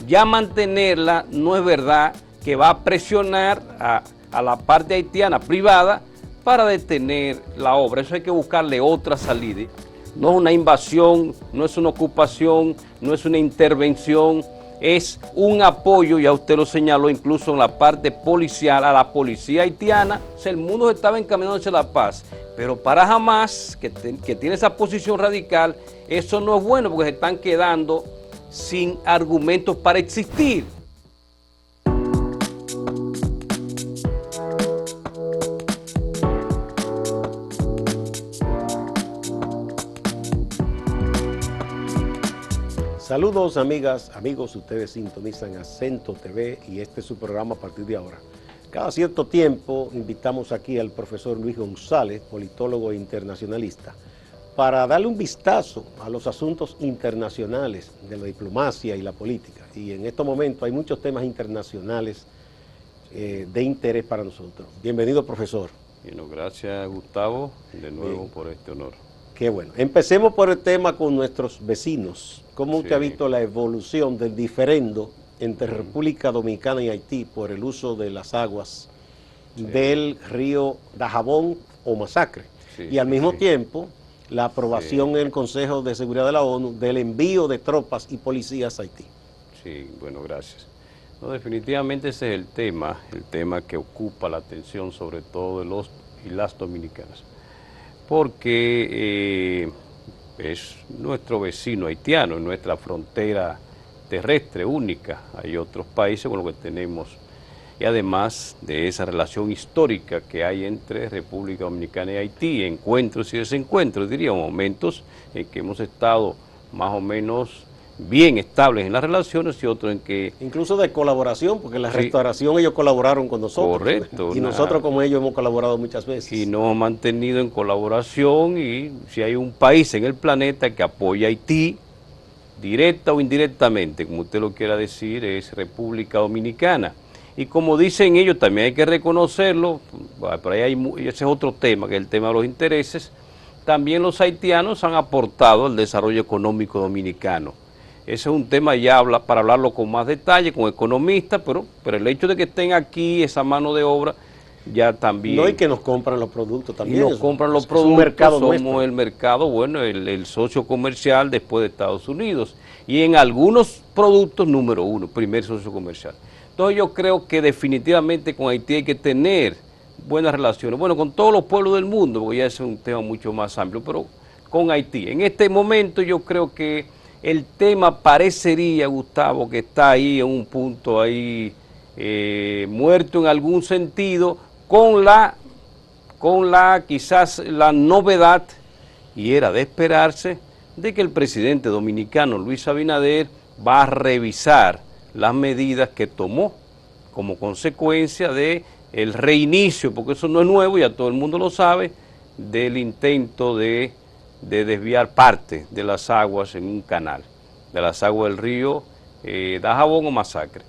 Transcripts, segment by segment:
ya mantenerla no es verdad que va a presionar a la parte haitiana privada para detener la obra. Eso hay que buscarle otra salida. No es una invasión, no es una ocupación, no es una intervención, es un apoyo, ya usted lo señaló, incluso en la parte policial, a la policía haitiana. O sea, el mundo estaba encaminando hacia la paz, pero para Hamas, que tiene esa posición radical, eso no es bueno porque se están quedando sin argumentos para existir. Saludos amigas, amigos, ustedes sintonizan Acento TV y este es su programa a partir de ahora. Cada cierto tiempo invitamos aquí al profesor Luis González, politólogo e internacionalista, para darle un vistazo a los asuntos internacionales de la diplomacia y la política. Y en estos momentos hay muchos temas internacionales de interés para nosotros. Bienvenido, profesor. Bueno, gracias Gustavo, de nuevo por este honor. Qué bueno. Empecemos por el tema con nuestros vecinos. ¿Cómo usted ha visto la evolución del diferendo entre República Dominicana y Haití por el uso de las aguas del río Dajabón o Masacre? Y al mismo tiempo, la aprobación en el Consejo de Seguridad de la ONU del envío de tropas y policías a Haití. Sí, bueno, gracias. No, definitivamente ese es el tema que ocupa la atención sobre todo de los y las dominicanas. Porque es nuestro vecino haitiano, nuestra frontera terrestre única. Hay otros países con los que tenemos, y además de esa relación histórica que hay entre República Dominicana y Haití, encuentros y desencuentros, diría, momentos en que hemos estado más o menos bien estables en las relaciones y otros en que... Incluso de colaboración, porque en la restauración ellos colaboraron con nosotros. Correcto. Y nosotros como ellos hemos colaborado muchas veces. Y nos hemos mantenido en colaboración, y si hay un país en el planeta que apoya a Haití, directa o indirectamente, como usted lo quiera decir, es República Dominicana. Y como dicen ellos, también hay que reconocerlo, por ahí ese es otro tema, que es el tema de los intereses, también los haitianos han aportado al desarrollo económico dominicano. Ese es un tema ya para hablarlo con más detalle, con economistas, pero el hecho de que estén aquí, esa mano de obra, ya también... No, y que nos compran los productos también. Y nos compran los productos, mercado somos nuestro. El mercado, bueno, el socio comercial después de Estados Unidos. Y en algunos productos, número uno, primer socio comercial. Entonces yo creo que definitivamente con Haití hay que tener buenas relaciones. Bueno, con todos los pueblos del mundo, porque ya es un tema mucho más amplio, pero con Haití. En este momento yo creo que el tema parecería, Gustavo, que está ahí en un punto ahí muerto en algún sentido, con la quizás la novedad, y era de esperarse, de que el presidente dominicano Luis Abinader va a revisar las medidas que tomó como consecuencia de el reinicio, porque eso no es nuevo, ya todo el mundo lo sabe, del intento de desviar parte de las aguas en un canal, de las aguas del río Dajabón o Masacre.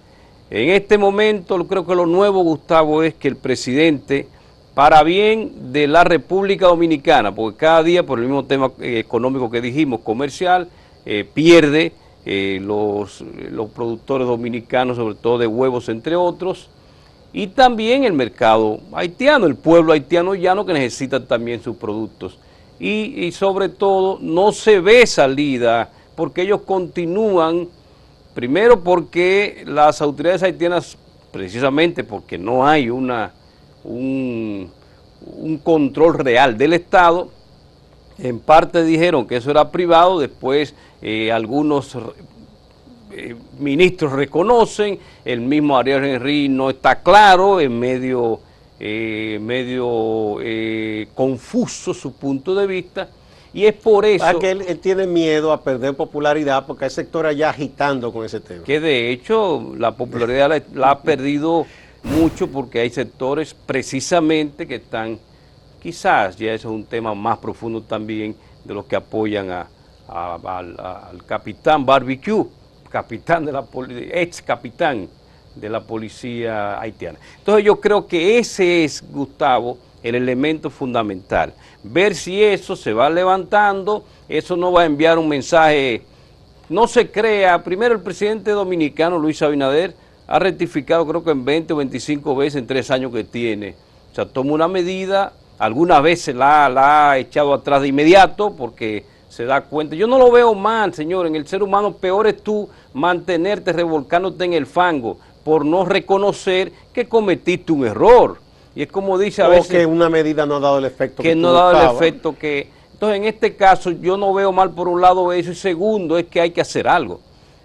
En este momento creo que lo nuevo, Gustavo, es que el presidente, para bien de la República Dominicana, porque cada día por el mismo tema económico que dijimos, comercial, pierde los productores dominicanos, sobre todo de huevos, entre otros, y también el mercado haitiano, el pueblo haitiano llano que necesita también sus productos. Y sobre todo no se ve salida porque ellos continúan, primero porque las autoridades haitianas, precisamente porque no hay un control real del Estado, en parte dijeron que eso era privado, después algunos ministros reconocen, el mismo Ariel Henry no está claro, en medio confuso su punto de vista, y es por eso... que él tiene miedo a perder popularidad porque hay sectores allá agitando con ese tema. Que de hecho la popularidad la ha perdido mucho porque hay sectores precisamente que están, quizás ya eso es un tema más profundo también, de los que apoyan al capitán Barbecue, capitán de la ex capitán de la policía haitiana. Entonces yo creo que ese es, Gustavo, el elemento fundamental. Ver si eso se va levantando, eso no va a enviar un mensaje no se crea, primero el presidente dominicano Luis Abinader ha rectificado creo que en 20 o 25 veces en 3 años que tiene. O sea, toma una medida, algunas veces la ha echado atrás de inmediato porque se da cuenta. Yo no lo veo mal, señor, en el ser humano peor es tú mantenerte revolcándote en el fango por no reconocer que cometiste un error. Y es como dice a veces... que una medida no ha dado el efecto que no ha dado el efecto que... Entonces, en este caso, yo no veo mal por un lado eso, y segundo, es que hay que hacer algo.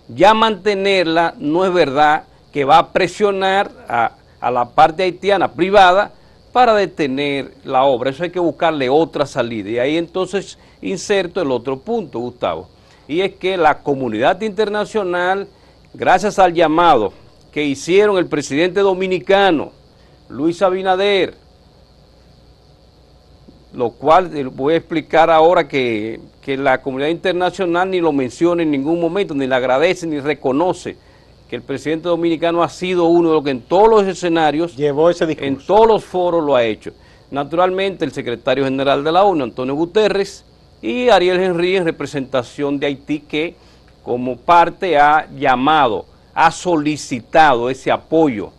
Ya mantenerla no es verdad que va a presionar a la parte haitiana privada para detener la obra. Eso hay que buscarle otra salida. Y ahí entonces inserto el otro punto, Gustavo. Y es que la comunidad internacional, gracias al llamado que hicieron el presidente dominicano, Luis Abinader, lo cual voy a explicar ahora que la comunidad internacional ni lo menciona en ningún momento, ni le agradece, ni reconoce que el presidente dominicano ha sido uno de los que en todos los escenarios, llevó ese discurso, en todos los foros lo ha hecho. Naturalmente el secretario general de la ONU, Antonio Guterres, y Ariel Henry en representación de Haití, que como parte ha llamado, ha solicitado ese apoyo.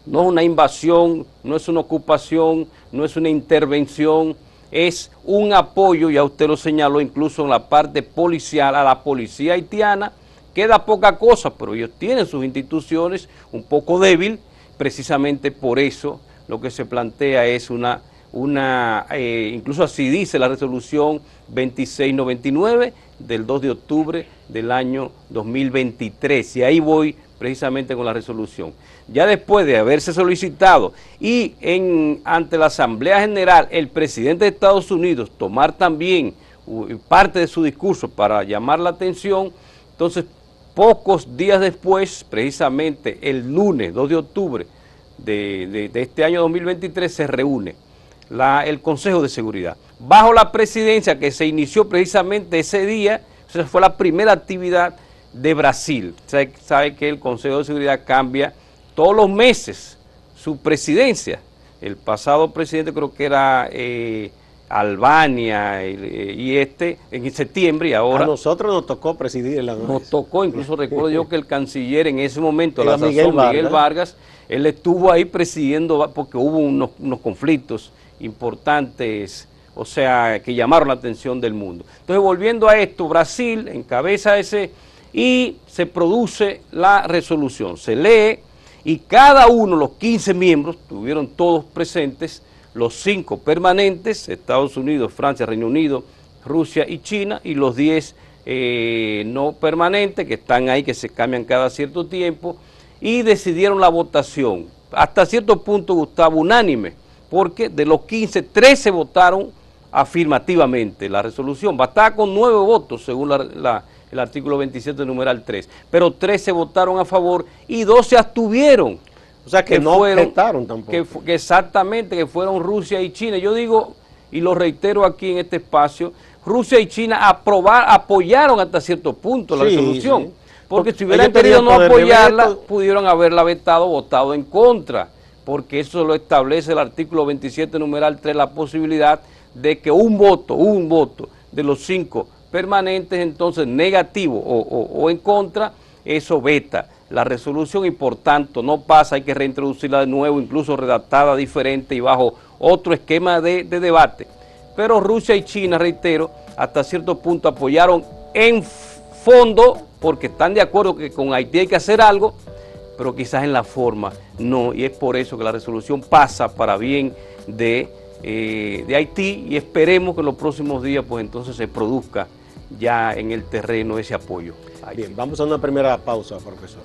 No es una invasión, no es una ocupación, no es una intervención, es un apoyo, ya usted lo señaló, incluso en la parte policial, a la policía haitiana. Queda poca cosa, pero ellos tienen sus instituciones un poco débil, precisamente por eso lo que se plantea es incluso así dice la resolución 2699 del 2 de octubre del año 2023, y ahí voy precisamente con la resolución. Ya después de haberse solicitado y ante la Asamblea General el presidente de Estados Unidos tomar también parte de su discurso para llamar la atención, entonces pocos días después, precisamente el lunes 2 de octubre de este año 2023, se reúne el Consejo de Seguridad, bajo la presidencia que se inició precisamente ese día. Esa fue la primera actividad de Brasil. Sabe que el Consejo de Seguridad cambia todos los meses su presidencia. El pasado presidente creo que era Albania y en septiembre, y ahora... A nosotros nos tocó presidir la... Nos tocó, incluso recuerdo yo que el canciller en ese momento, la sazón, Miguel Vargas, él estuvo ahí presidiendo porque hubo unos conflictos importantes, o sea, que llamaron la atención del mundo. Entonces, volviendo a esto, Brasil encabeza ese y se produce la resolución, se lee y cada uno, los 15 miembros, estuvieron todos presentes, los 5 permanentes, Estados Unidos, Francia, Reino Unido, Rusia y China, y los 10 no permanentes que están ahí, que se cambian cada cierto tiempo, y decidieron la votación, hasta cierto punto, Gustavo, unánime, porque de los 15, 13 votaron afirmativamente la resolución. Bastaba con 9 votos, según el artículo 27, numeral 3, pero 13 votaron a favor y 2 se abstuvieron. O sea, que no objetaron tampoco. Exactamente, que fueron Rusia y China. Yo digo, y lo reitero aquí en este espacio, Rusia y China apoyaron hasta cierto punto la resolución. Sí. Porque si hubieran querido no apoyarla, pudieron haberla vetado, votado en contra, porque eso lo establece el artículo 27, numeral 3, la posibilidad de que un voto de los 5 permanentes, entonces negativo o en contra, eso veta la resolución y por tanto no pasa, hay que reintroducirla de nuevo, incluso redactada diferente y bajo otro esquema de debate. Pero Rusia y China, reitero, hasta cierto punto apoyaron en fondo porque están de acuerdo que con Haití hay que hacer algo, pero quizás en la forma no, y es por eso que la resolución pasa para bien de Haití, y esperemos que en los próximos días pues entonces se produzca ya en el terreno ese apoyo. Bien, vamos a una primera pausa, profesor.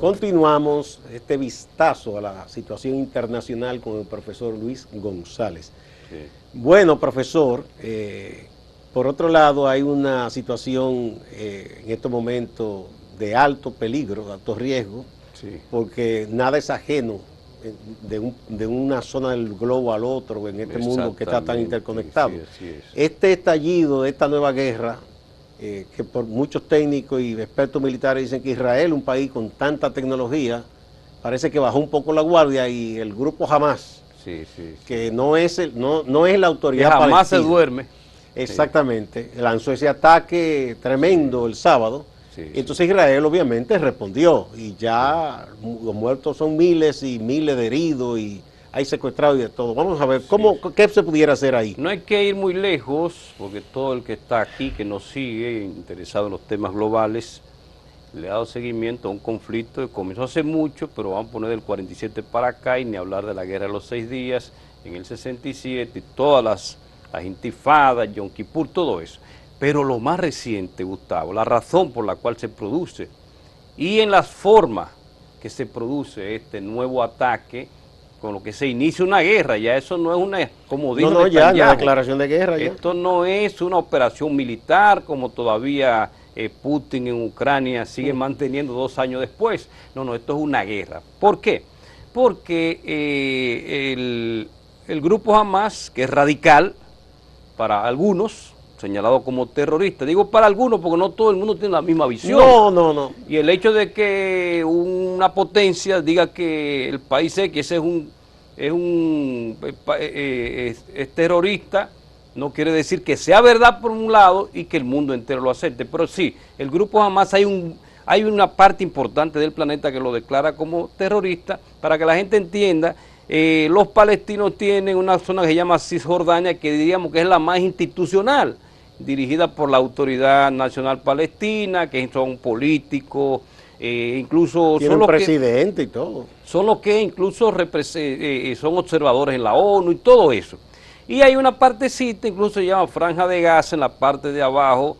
Continuamos este vistazo a la situación internacional con el profesor Luis González. Sí. Bueno, profesor, por otro lado hay una situación en estos momentos de alto peligro, de alto riesgo, sí, porque nada es ajeno de una zona del globo al otro en este mundo que está tan interconectado. Sí, este estallido de esta nueva guerra que por muchos técnicos y expertos militares dicen que Israel, un país con tanta tecnología, parece que bajó un poco la guardia y el grupo Hamas, que no es la autoridad palestina. Hamas se duerme. Exactamente, lanzó ese ataque tremendo el sábado. Entonces Israel obviamente respondió y ya los muertos son miles y miles de heridos y hay secuestrados y de todo. Vamos a ver qué se pudiera hacer ahí. No hay que ir muy lejos porque todo el que está aquí, que nos sigue, interesado en los temas globales, le ha dado seguimiento a un conflicto que comenzó hace mucho, pero vamos a poner del 47 para acá y ni hablar de la guerra de los 6 días, en el 67 y todas las intifadas, Yom Kippur, todo eso. Pero lo más reciente, Gustavo, la razón por la cual se produce y en las formas que se produce este nuevo ataque, con lo que se inicia una guerra, ya eso no es una, como dijo Netanyahu, ya, una declaración de guerra. Esto no es una operación militar, como todavía Putin en Ucrania sigue manteniendo 2 años después. No, esto es una guerra. ¿Por qué? Porque el grupo Hamas, que es radical para algunos, señalado como terrorista. Digo para algunos porque no todo el mundo tiene la misma visión. No. Y el hecho de que una potencia diga que el país X es terrorista, no quiere decir que sea verdad por un lado y que el mundo entero lo acepte. Pero sí, el grupo Hamas hay una parte importante del planeta que lo declara como terrorista. Para que la gente entienda, los palestinos tienen una zona que se llama Cisjordania, que diríamos que es la más institucional, dirigida por la Autoridad Nacional Palestina, que son políticos, incluso... Tienen presidente y todo. Son los que incluso son observadores en la ONU y todo eso. Y hay una partecita, incluso se llama Franja de Gaza, en la parte de abajo,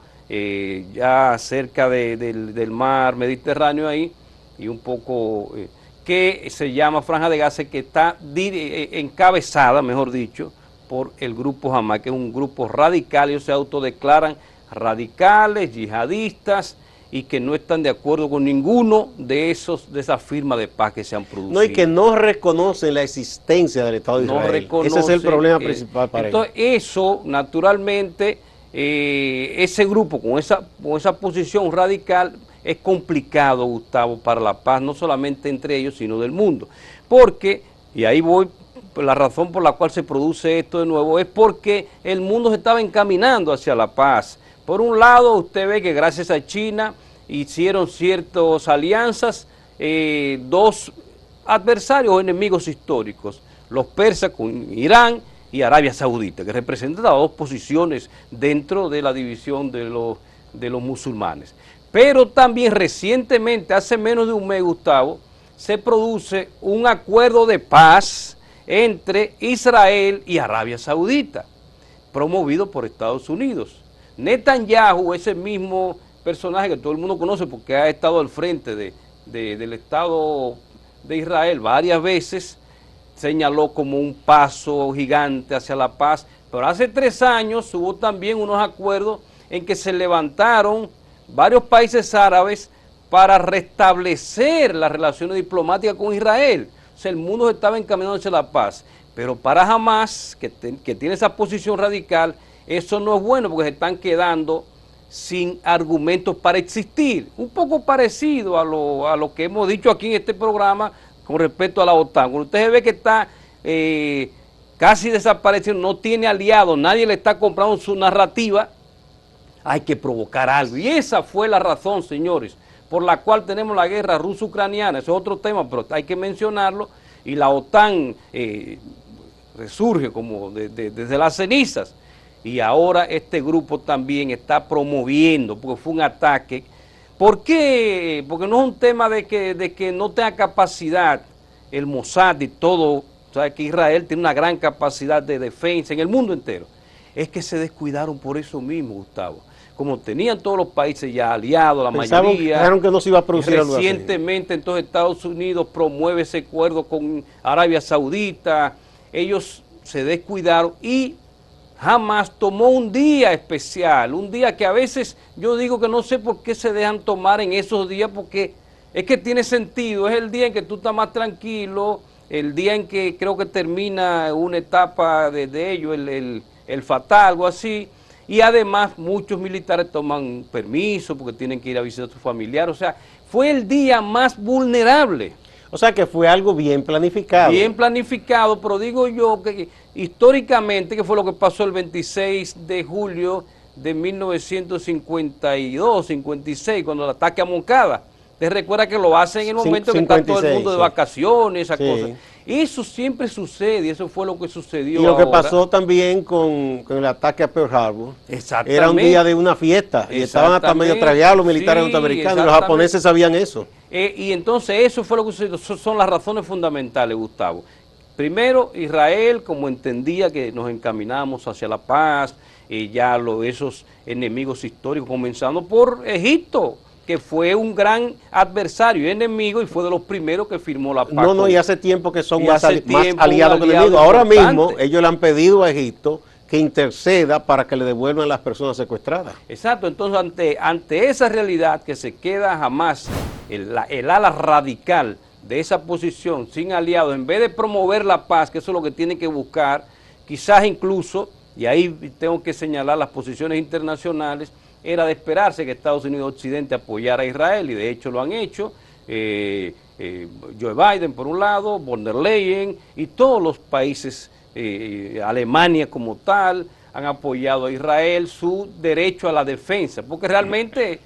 ya cerca del mar Mediterráneo ahí, y un poco... que se llama Franja de Gaza, que está encabezada, mejor dicho, por el grupo Hamas, que es un grupo radical. Ellos se autodeclaran radicales, yihadistas, y que no están de acuerdo con ninguno de esas firmas de paz que se han producido. No, y que no reconocen la existencia del Estado de Israel. Ese es el problema principal para ellos. Entonces, eso, naturalmente, ese grupo con esa posición radical es complicado, Gustavo, para la paz, no solamente entre ellos, sino del mundo. Porque, y ahí voy, la razón por la cual se produce esto de nuevo es porque el mundo se estaba encaminando hacia la paz. Por un lado, usted ve que gracias a China hicieron ciertas alianzas, 2 adversarios o enemigos históricos, los persas con Irán y Arabia Saudita, que representan las 2 posiciones dentro de la división de los musulmanes. Pero también recientemente, hace menos de un mes, Gustavo, se produce un acuerdo de paz entre Israel y Arabia Saudita, promovido por Estados Unidos. Netanyahu, ese mismo personaje que todo el mundo conoce porque ha estado al frente del Estado de Israel varias veces, señaló como un paso gigante hacia la paz, pero hace 3 años hubo también unos acuerdos en que se levantaron varios países árabes para restablecer las relaciones diplomáticas con Israel. O sea, el mundo se estaba encaminando hacia la paz, pero para Hamas, que tiene esa posición radical, eso no es bueno porque se están quedando sin argumentos para existir. Un poco parecido a lo que hemos dicho aquí en este programa con respecto a la OTAN. Cuando usted ve que está casi desapareciendo, no tiene aliados, nadie le está comprando su narrativa, hay que provocar algo. Y esa fue la razón, señores, por la cual tenemos la guerra ruso-ucraniana. Ese es otro tema, pero hay que mencionarlo. Y la OTAN resurge como desde las cenizas. Y ahora este grupo también está promoviendo, porque fue un ataque. ¿Por qué? Porque no es un tema de que no tenga capacidad el Mossad y todo. Sabe que Israel tiene una gran capacidad de defensa en el mundo entero. Es que se descuidaron por eso mismo, Gustavo. Como tenían todos los países ya aliados, la mayoría. Pensaron que no se iba a producir algo así. Recientemente, entonces, Estados Unidos promueve ese acuerdo con Arabia Saudita. Ellos se descuidaron y Hamas tomó un día especial, un día que a veces yo digo que no sé por qué se dejan tomar en esos días, porque es que tiene sentido, es el día en que tú estás más tranquilo, el día en que creo que termina una etapa de ello, el Fatah, algo así, y además muchos militares toman permiso porque tienen que ir a visitar a sus familiares, o sea, fue el día más vulnerable. O sea que fue algo bien planificado. Bien planificado, pero digo yo que históricamente, que fue lo que pasó el 26 de julio de 1952, 56, cuando el ataque a Moncada. Te recuerda que lo hacen en el momento 56, que está todo el mundo de vacaciones, esas cosas. Eso siempre sucede, y eso fue lo que sucedió. Y lo que pasó también con el ataque a Pearl Harbor. Exactamente. Era un día de una fiesta, y estaban hasta medio tragueados los militares norteamericanos, y los japoneses sabían eso. Y entonces eso fue lo que sucedió, son las razones fundamentales, Gustavo. Primero, Israel, como entendía que nos encaminábamos hacia la paz, ya esos enemigos históricos, comenzando por Egipto, que fue un gran adversario y enemigo y fue de los primeros que firmó la paz. Y hace tiempo que son más aliados que enemigos. Ahora mismo ellos le han pedido a Egipto que interceda para que le devuelvan las personas secuestradas. Exacto, entonces ante esa realidad que se queda jamás el ala radical de esa posición sin aliados, en vez de promover la paz, que eso es lo que tiene que buscar, quizás incluso, y ahí tengo que señalar las posiciones internacionales, era de esperarse que Estados Unidos y Occidente apoyara a Israel, y de hecho lo han hecho, Joe Biden por un lado, von der Leyen, y todos los países, Alemania como tal, han apoyado a Israel su derecho a la defensa, porque realmente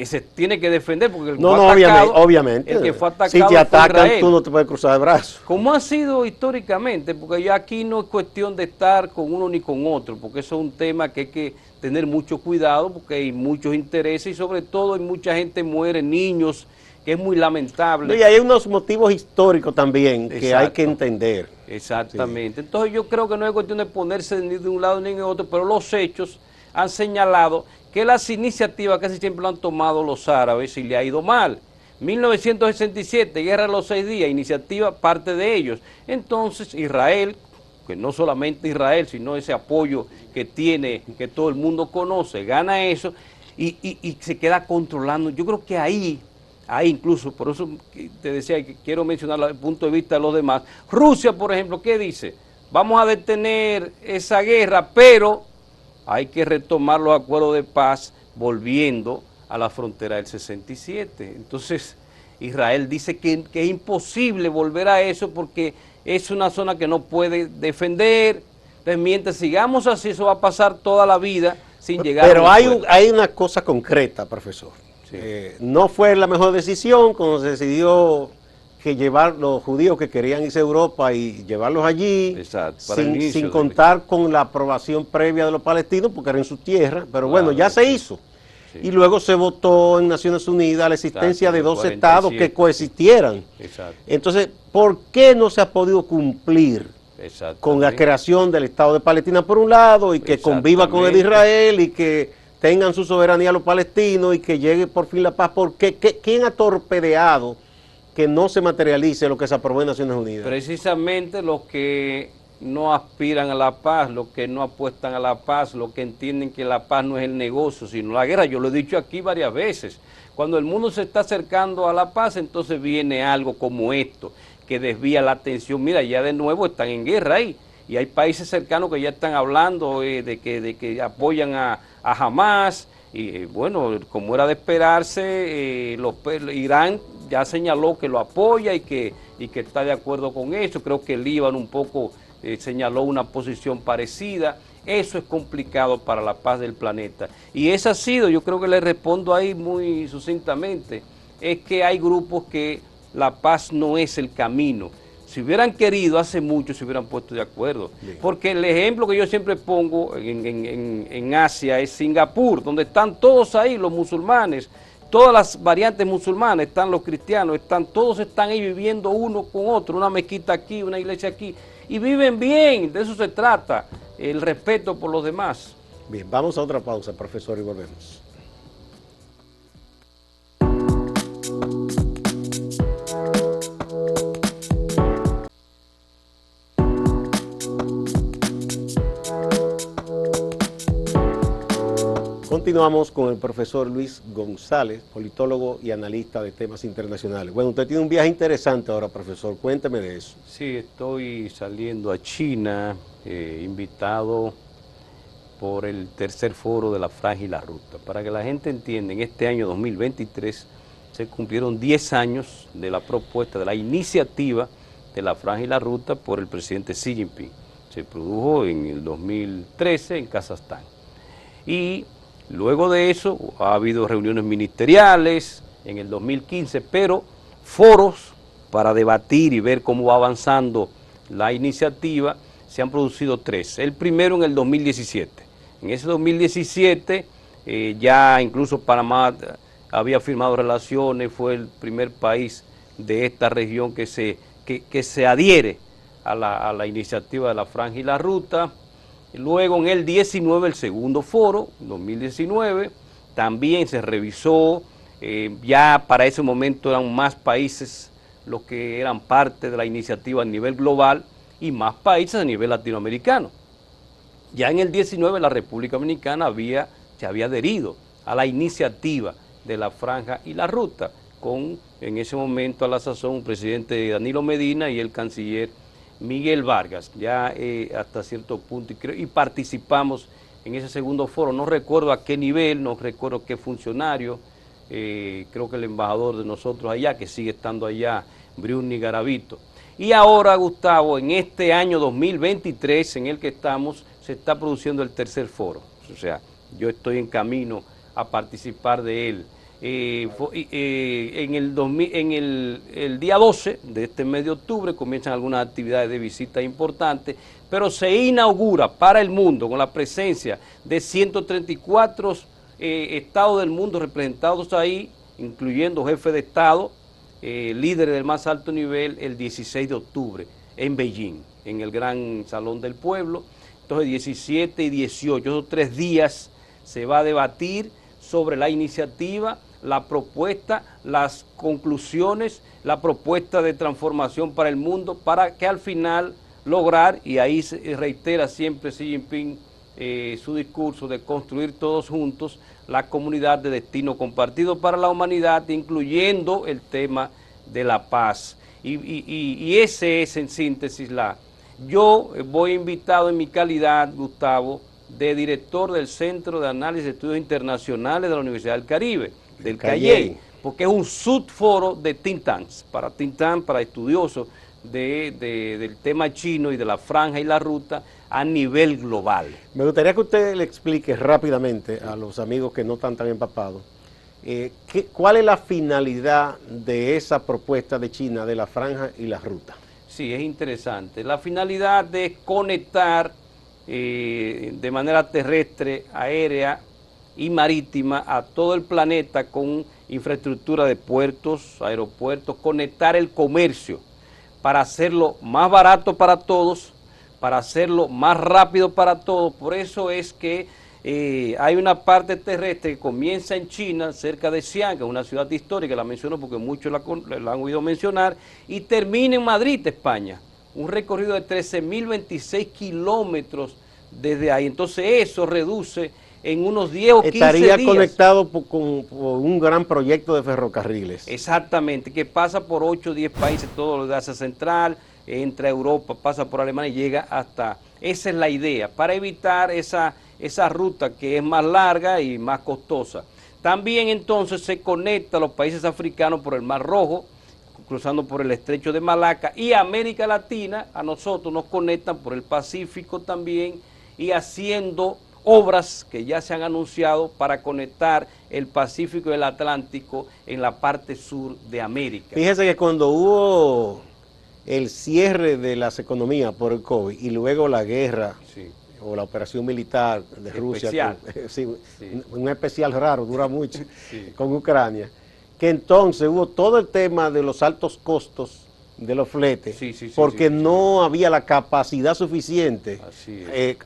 se tiene que defender, porque obviamente. El que fue atacado si te atacan, fue Israel. Tú no te puedes cruzar de brazos. Como ha sido históricamente, porque ya aquí no es cuestión de estar con uno ni con otro, porque eso es un tema que hay que tener mucho cuidado, porque hay muchos intereses y sobre todo hay mucha gente muere, niños, que es muy lamentable. Y hay unos motivos históricos también que hay que entender. Exactamente. Sí. Entonces yo creo que no es cuestión de ponerse ni de un lado ni de otro, pero los hechos han señalado que las iniciativas casi siempre lo han tomado los árabes y le ha ido mal. 1967, Guerra de los 6 días, iniciativa parte de ellos. Entonces Israel, que no solamente Israel, sino ese apoyo que tiene, que todo el mundo conoce, gana eso y se queda controlando. Yo creo que ahí incluso, por eso te decía que quiero mencionar el punto de vista de los demás. Rusia, por ejemplo, ¿qué dice? Vamos a detener esa guerra, pero hay que retomar los acuerdos de paz volviendo a la frontera del 67. Entonces, Israel dice que es imposible volver a eso porque es una zona que no puede defender. Entonces, mientras sigamos así, eso va a pasar toda la vida sin llegar a un acuerdo. Pero hay una cosa concreta, profesor. Sí. No fue la mejor decisión cuando se decidió que llevar los judíos que querían irse a Europa y llevarlos allí, sin contar con la aprobación previa de los palestinos, porque era en su tierra, pero bueno, ya se hizo. Sí. Y luego se votó en Naciones Unidas la existencia de 2 estados que coexistieran. Entonces, ¿por qué no se ha podido cumplir con la creación del Estado de Palestina por un lado y que conviva con el de Israel y que tengan su soberanía los palestinos y que llegue por fin la paz? Porque ¿quién ha torpedeado que no se materialice lo que se aprobó en Naciones Unidas? Precisamente los que no aspiran a la paz, los que no apuestan a la paz, los que entienden que la paz no es el negocio, sino la guerra. Yo lo he dicho aquí varias veces. Cuando el mundo se está acercando a la paz, entonces viene algo como esto, que desvía la atención. Mira, ya de nuevo están en guerra ahí. Y hay países cercanos que ya están hablando de que apoyan a Hamas. Y bueno, como era de esperarse, Irán ya señaló que lo apoya y que está de acuerdo con eso. Creo que el Líbano un poco señaló una posición parecida. Eso es complicado para la paz del planeta. Y eso ha sido, yo creo que le respondo ahí muy sucintamente, es que hay grupos que la paz no es el camino. Si hubieran querido, hace mucho se hubieran puesto de acuerdo. Bien. Porque el ejemplo que yo siempre pongo en Asia es Singapur, donde están todos ahí, los musulmanes, todas las variantes musulmanas, están los cristianos, todos están ahí viviendo uno con otro, una mezquita aquí, una iglesia aquí, y viven bien, de eso se trata, el respeto por los demás. Bien, vamos a otra pausa, profesor, y volvemos. Continuamos con el profesor Luis González, politólogo y analista de temas internacionales. Bueno, usted tiene un viaje interesante ahora, profesor. Cuénteme de eso. Sí, estoy saliendo a China, invitado por el tercer foro de la Franja y la Ruta. Para que la gente entienda, en este año 2023 se cumplieron 10 años de la propuesta, de la iniciativa de la Franja y la Ruta por el presidente Xi Jinping. Se produjo en el 2013 en Kazajstán. Y luego de eso ha habido reuniones ministeriales en el 2015, pero foros para debatir y ver cómo va avanzando la iniciativa, se han producido 3. El primero en el 2017. En ese 2017 ya incluso Panamá había firmado relaciones, fue el primer país de esta región que se adhiere a la iniciativa de la Franja y la Ruta. Luego en el 19, el segundo foro, 2019, también se revisó, ya para ese momento eran más países los que eran parte de la iniciativa a nivel global y más países a nivel latinoamericano. Ya en el 19 la República Dominicana se había adherido a la iniciativa de la Franja y la Ruta, con en ese momento a la sazón un presidente Danilo Medina y el canciller Miguel Vargas, ya hasta cierto punto, y participamos en ese segundo foro. No recuerdo a qué nivel, no recuerdo qué funcionario, creo que el embajador de nosotros allá, que sigue estando allá, Bruni Garavito. Y ahora, Gustavo, en este año 2023 en el que estamos, se está produciendo el tercer foro. O sea, yo estoy en camino a participar de él. En el día 12 de este mes de octubre comienzan algunas actividades de visita importantes, pero se inaugura para el mundo con la presencia de 134 estados del mundo representados ahí, incluyendo jefes de estado, líderes del más alto nivel, el 16 de octubre en Beijing, en el Gran Salón del Pueblo. Entonces 17 y 18, esos 3 días se va a debatir sobre la iniciativa, la propuesta, las conclusiones, la propuesta de transformación para el mundo, para que al final lograr, y ahí se reitera siempre Xi Jinping su discurso de construir todos juntos la comunidad de destino compartido para la humanidad, incluyendo el tema de la paz. Y ese es en síntesis Yo voy invitado en mi calidad, Gustavo, de director del Centro de Análisis de Estudios Internacionales de la Universidad del Caribe, del Calley, porque es un subforo de think tanks, para estudiosos del tema chino y de la Franja y la Ruta a nivel global. Me gustaría que usted le explique rápidamente a los amigos que no están tan empapados, ¿cuál es la finalidad de esa propuesta de China de la Franja y la Ruta? Sí, es interesante. La finalidad es conectar de manera terrestre, aérea y marítima a todo el planeta con infraestructura de puertos, aeropuertos, conectar el comercio para hacerlo más barato para todos, para hacerlo más rápido para todos. Por eso es que hay una parte terrestre que comienza en China, cerca de Xi'an, que es una ciudad histórica, la menciono porque muchos la han oído mencionar, y termina en Madrid, España. Un recorrido de 13.026 kilómetros desde ahí. Entonces eso reduce en unos 10 o 15 días. Estaría conectado con un gran proyecto de ferrocarriles. Exactamente, que pasa por 8 o 10 países, todo lo de Asia Central, entra a Europa, pasa por Alemania y llega hasta... Esa es la idea, para evitar esa ruta que es más larga y más costosa. También entonces se conecta a los países africanos por el Mar Rojo, cruzando por el Estrecho de Malaca, y América Latina, a nosotros nos conectan por el Pacífico también, y haciendo obras que ya se han anunciado para conectar el Pacífico y el Atlántico en la parte sur de América. Fíjese que cuando hubo el cierre de las economías por el COVID y luego la guerra, sí, o la operación militar de Rusia, un especial raro, dura mucho, sí, con Ucrania, que entonces hubo todo el tema de los altos costos de los fletes, porque no había la capacidad suficiente,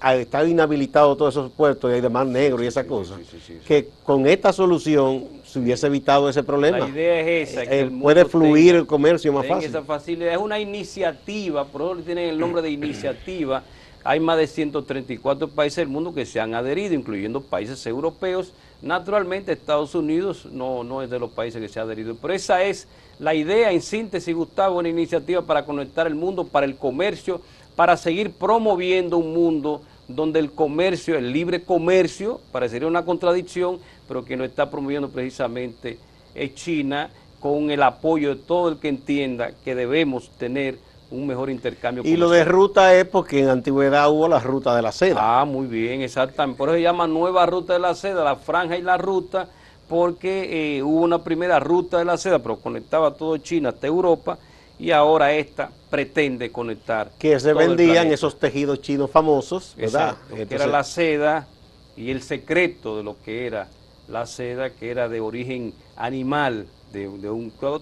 estaba inhabilitado todos esos puertos y demás negros y esas cosas, que con esta solución se hubiese evitado ese problema. La idea es esa, que puede fluir el comercio más fácil. Esa facilidad es una iniciativa, por eso tienen el nombre de iniciativa. Hay más de 134 países del mundo que se han adherido, incluyendo países europeos. Naturalmente Estados Unidos no es de los países que se ha adherido, pero esa es la idea en síntesis, Gustavo, una iniciativa para conectar el mundo, para el comercio, para seguir promoviendo un mundo donde el comercio, el libre comercio, parecería una contradicción, pero que no está promoviendo precisamente es China, con el apoyo de todo el que entienda que debemos tener un mejor intercambio comercial. Y lo comercial. de ruta es porque en antigüedad hubo la ruta de la seda. Ah, muy bien, exactamente. Por eso se llama nueva ruta de la seda, la franja y la ruta, porque hubo una primera ruta de la seda, pero conectaba todo China hasta Europa, y ahora esta pretende conectar. Que se vendían esos tejidos chinos famosos, ¿verdad? Exacto, que era la seda y el secreto de lo que era la seda, que era de origen animal.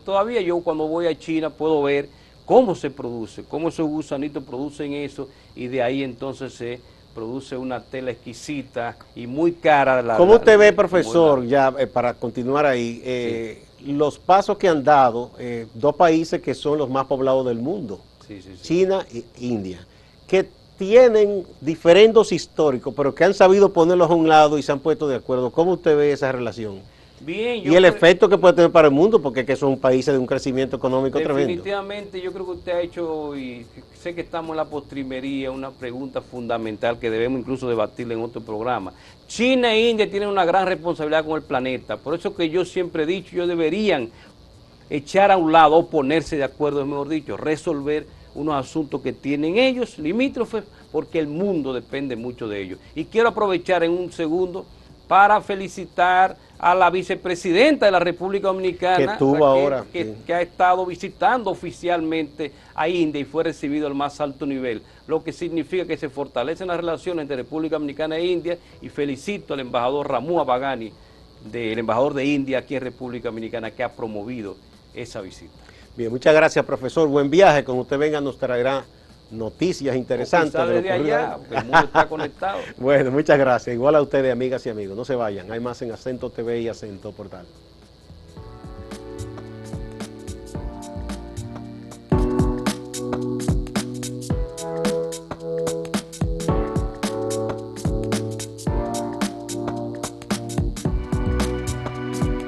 Todavía yo cuando voy a China puedo ver cómo se produce, cómo esos gusanitos producen eso, y de ahí entonces se produce una tela exquisita y muy cara. ¿Cómo usted ve, profesor, ya para continuar ahí, los pasos que han dado dos países que son los más poblados del mundo, China e India, que tienen diferendos históricos, pero que han sabido ponerlos a un lado y se han puesto de acuerdo? ¿Cómo usted ve esa relación? Bien, y el efecto que puede tener para el mundo, porque es que son países de un crecimiento económico tremendo. Definitivamente, yo creo que usted ha hecho, y sé que estamos en la postrimería, una pregunta fundamental que debemos incluso debatirla en otro programa. China e India tienen una gran responsabilidad con el planeta, por eso que yo siempre he dicho, ellos deberían echar a un lado, o ponerse de acuerdo, mejor dicho, resolver unos asuntos que tienen ellos limítrofes, porque el mundo depende mucho de ellos. Y quiero aprovechar en un segundo para felicitar a la vicepresidenta de la República Dominicana, que ha estado visitando oficialmente a India y fue recibido al más alto nivel, lo que significa que se fortalecen las relaciones entre República Dominicana e India, y felicito al embajador Ramón Bagani, el embajador de India aquí en República Dominicana, que ha promovido esa visita. Bien, muchas gracias, profesor. Buen viaje. Cuando usted venga nos traerá noticias interesantes. Desde allá, porque el mundo está conectado. Bueno, muchas gracias. Igual a ustedes, amigas y amigos. No se vayan. Hay más en Acento TV y Acento Portal.